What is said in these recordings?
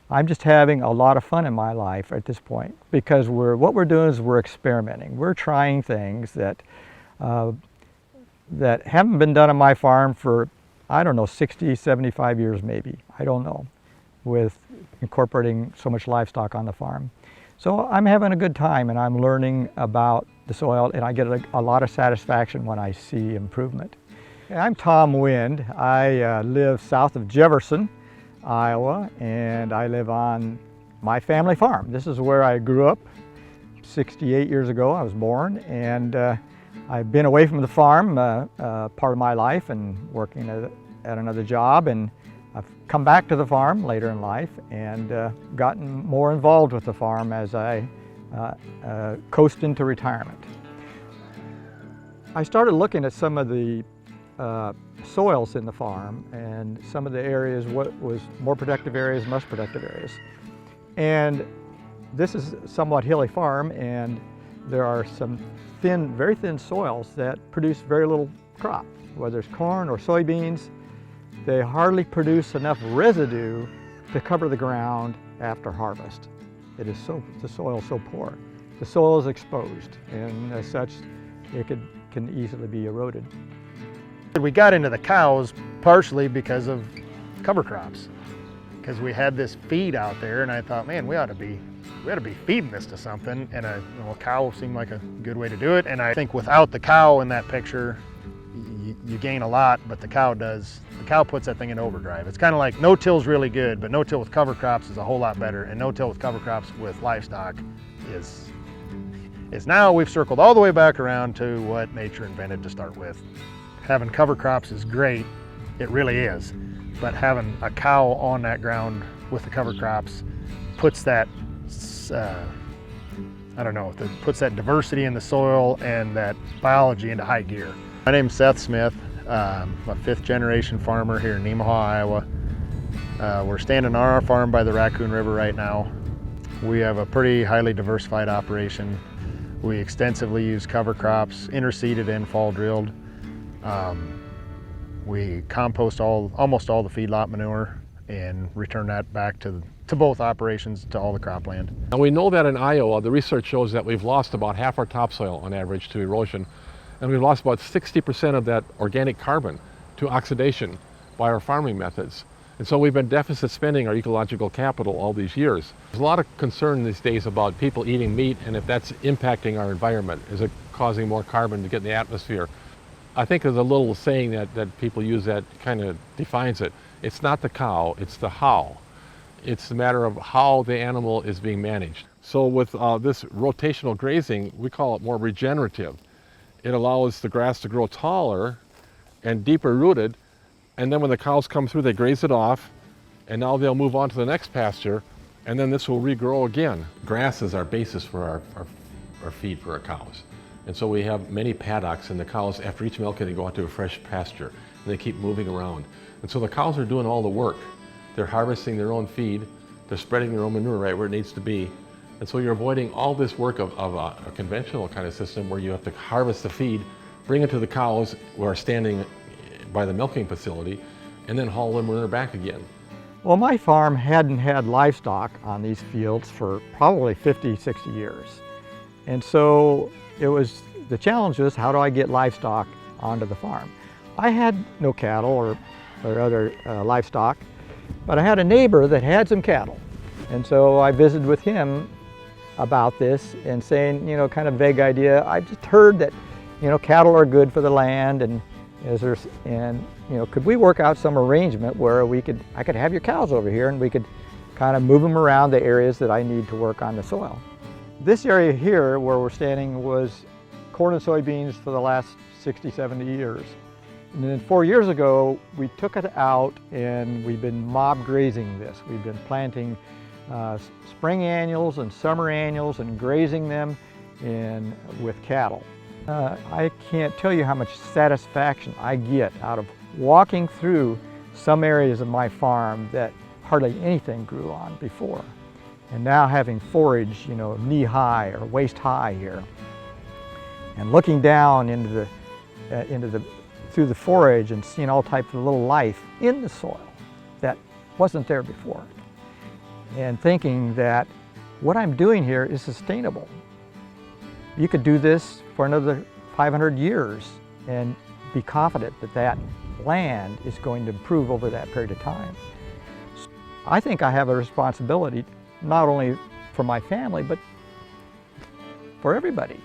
I'm just having a lot of fun in my life at this point because what we're doing is we're experimenting. We're trying things that haven't been done on my farm for, I don't know, 60, 75 years maybe. I don't know, with incorporating so much livestock on the farm. So I'm having a good time and I'm learning about the soil, and I get a lot of satisfaction when I see improvement. I'm Tom Wind. I live south of Jefferson, Iowa, and I live on my family farm. This is where I grew up. 68 years ago I was born, and I've been away from the farm part of my life and working at another job, and I've come back to the farm later in life and gotten more involved with the farm as I coast into retirement. I started looking at some of the soils in the farm and some of the areas, what was more productive areas, less productive areas. And this is a somewhat hilly farm, and there are some very thin soils that produce very little crop. Whether it's corn or soybeans, they hardly produce enough residue to cover the ground after harvest. The soil is so poor. The soil is exposed, and as such, it can easily be eroded. We got into the cows partially because of cover crops, because we had this feed out there, and I thought, man, we ought to be feeding this to something, and a cow seemed like a good way to do it. And I think without the cow in that picture, you gain a lot, but the cow puts that thing in overdrive. It's kind of like no-till's really good, but no-till with cover crops is a whole lot better, and no-till with cover crops with livestock is now we've circled all the way back around to what nature invented to start with. Having cover crops is great, it really is, but having a cow on that ground with the cover crops puts that, puts that diversity in the soil and that biology into high gear. My name's Seth Smith. I'm a fifth-generation farmer here in Nemaha, Iowa. We're standing on our farm by the Raccoon River right now. We have a pretty highly diversified operation. We extensively use cover crops, interseeded and fall drilled. We compost almost all the feedlot manure and return that back to both operations, to all the cropland. And we know that in Iowa, the research shows that we've lost about half our topsoil on average to erosion, and we've lost about 60% of that organic carbon to oxidation by our farming methods. And so we've been deficit spending our ecological capital all these years. There's a lot of concern these days about people eating meat and if that's impacting our environment. Is it causing more carbon to get in the atmosphere? I think there's a little saying that people use that kind of defines it. It's not the cow, it's the how. It's a matter of how the animal is being managed. So with this rotational grazing, we call it more regenerative. It allows the grass to grow taller and deeper rooted, and then when the cows come through, they graze it off, and now they'll move on to the next pasture, and then this will regrow again. Grass is our basis for our feed for our cows. And so we have many paddocks, and the cows, after each milking, they go out to a fresh pasture, and they keep moving around. And so the cows are doing all the work. They're harvesting their own feed, they're spreading their own manure right where it needs to be. And so you're avoiding all this work of a conventional kind of system where you have to harvest the feed, bring it to the cows who are standing by the milking facility, and then haul the manure back again. Well, my farm hadn't had livestock on these fields for probably 50, 60 years. And so the challenge was, how do I get livestock onto the farm? I had no cattle or other livestock, but I had a neighbor that had some cattle. And so I visited with him about this and saying, kind of vague idea, I just heard that, cattle are good for the land, and could we work out some arrangement where I could have your cows over here and we could kind of move them around the areas that I need to work on the soil. This area here where we're standing was corn and soybeans for the last 60, 70 years. And then 4 years ago, we took it out and we've been mob grazing this. We've been planting spring annuals and summer annuals and grazing them with cattle. I can't tell you how much satisfaction I get out of walking through some areas of my farm that hardly anything grew on before. And now having forage, knee-high or waist-high here, and looking down through the forage and seeing all types of little life in the soil that wasn't there before. and thinking that what I'm doing here is sustainable. You could do this for another 500 years and be confident that that land is going to improve over that period of time. I think I have a responsibility not only for my family, but for everybody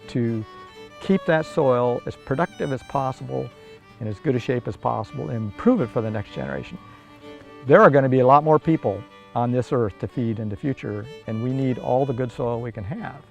to keep that soil as productive as possible in as good a shape as possible and improve it for the next generation. There are going to be a lot more people on this earth to feed in the future, and we need all the good soil we can have.